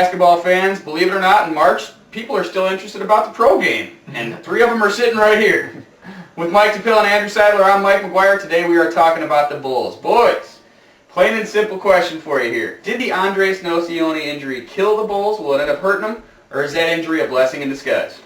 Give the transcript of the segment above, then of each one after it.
basketball fans, believe it or not, in March, people are still interested about the pro game. And 3 of them are sitting right here. With Mike DePill and Andrew Seidler, I'm Mike McGuire. Today we are talking about the Bulls. Boys, plain and simple question for you here. Did the Andres Nocioni injury kill the Bulls? Will it end up hurting them? Or is that injury a blessing in disguise?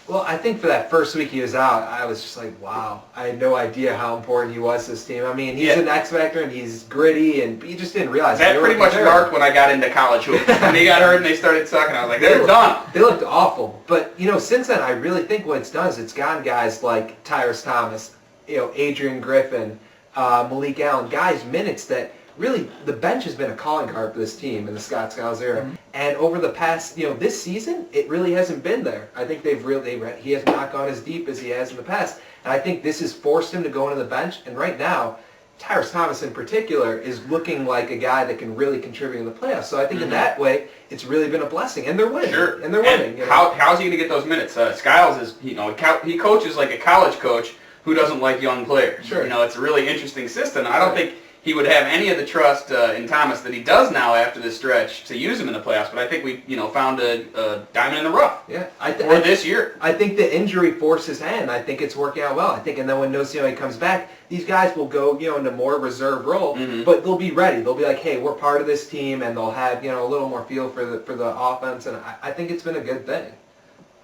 Well, I think for that first week he was out, I was just like, wow. I had no idea how important he was to this team. I mean, he's an X factor and he's gritty, and you just didn't realize that pretty much marked when I got into college hoops. When they got hurt and they started sucking, I was like, they're done. They looked awful. But, since then, I really think what it's done is it's gotten guys like Tyrese Thomas, Adrian Griffin, Malik Allen, guys minutes that really the bench has been a calling card for this team in the Scott Skiles era. Mm-hmm. And over the past, this season, it really hasn't been there. I think he has not gone as deep as he has in the past. And I think this has forced him to go into the bench. And right now, Tyrese Thomas in particular is looking like a guy that can really contribute in the playoffs. So I think in that way, it's really been a blessing. And they're winning. Sure. And they're winning. How's he going to get those minutes? Skiles is, he coaches like a college coach who doesn't like young players. Sure. It's a really interesting system. I don't think he would have any of the trust in Thomas that he does now after this stretch to use him in the playoffs. But I think we, found a diamond in the rough. Yeah, for this year. I think the injury forced his hand. I think it's working out well. And then when Nocioni comes back, these guys will go, into more reserve role, but they'll be ready. They'll be like, hey, we're part of this team, and they'll have, a little more feel for the offense. And I think it's been a good thing.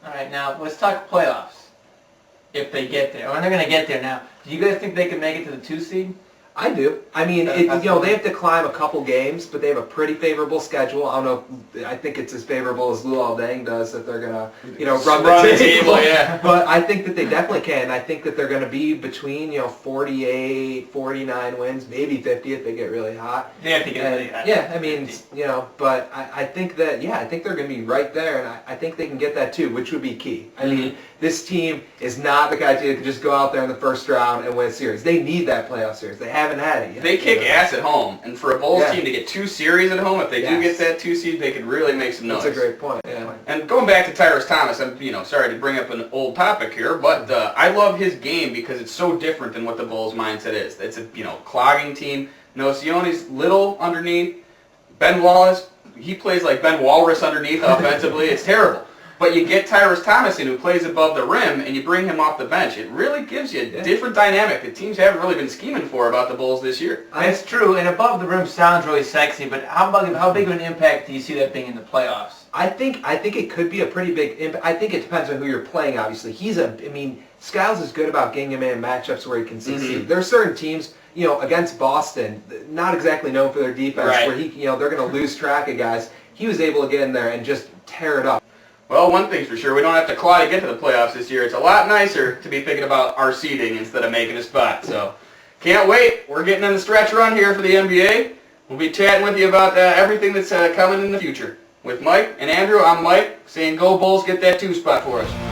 All right, now let's talk playoffs. If they get there, when they're going to get there now, do you guys think they can make it to the 2 seed? I do. I mean, they have to climb a couple games, but they have a pretty favorable schedule. I don't know. I think it's as favorable as Luol Deng does that they're gonna, run the table. Yeah. But I think that they definitely can. I think that they're going to be between 48, 49 wins, maybe 50 if they get really hot. They have to get really hot. Yeah, I mean, but I think that I think they're going to be right there, and I think they can get that too, which would be key. I mean, this team is not the kind of team that can just go out there in the first round and win a series. They need that playoff series. They haven't had it yet. They kick ass at home, and for a Bulls team to get 2 series at home, if they do get that 2 seed, they could really make some noise. That's a great point. Yeah. And going back to Tyrese Thomas, I'm sorry to bring up an old topic here, but I love his game because it's so different than what the Bulls' mindset is. It's a clogging team. Nocioni's little underneath. Ben Wallace, he plays like Ben Walrus underneath offensively. It's terrible. But you get Tyrese Thomas in who plays above the rim, and you bring him off the bench. It really gives you a different dynamic that teams haven't really been scheming for about the Bulls this year. That's true, and above the rim sounds really sexy, but how big of an impact do you see that being in the playoffs? I think it could be a pretty big impact. I think it depends on who you're playing, obviously. Skiles is good about getting him in matchups where he can succeed. There are certain teams, against Boston, not exactly known for their defense, where they're going to lose track of guys. He was able to get in there and just tear it up. Well, one thing's for sure, we don't have to claw to get to the playoffs this year. It's a lot nicer to be thinking about our seeding instead of making a spot. So, can't wait. We're getting in the stretch run here for the NBA. We'll be chatting with you about everything that's coming in the future. With Mike and Andrew, I'm Mike, saying go Bulls, get that 2 spot for us.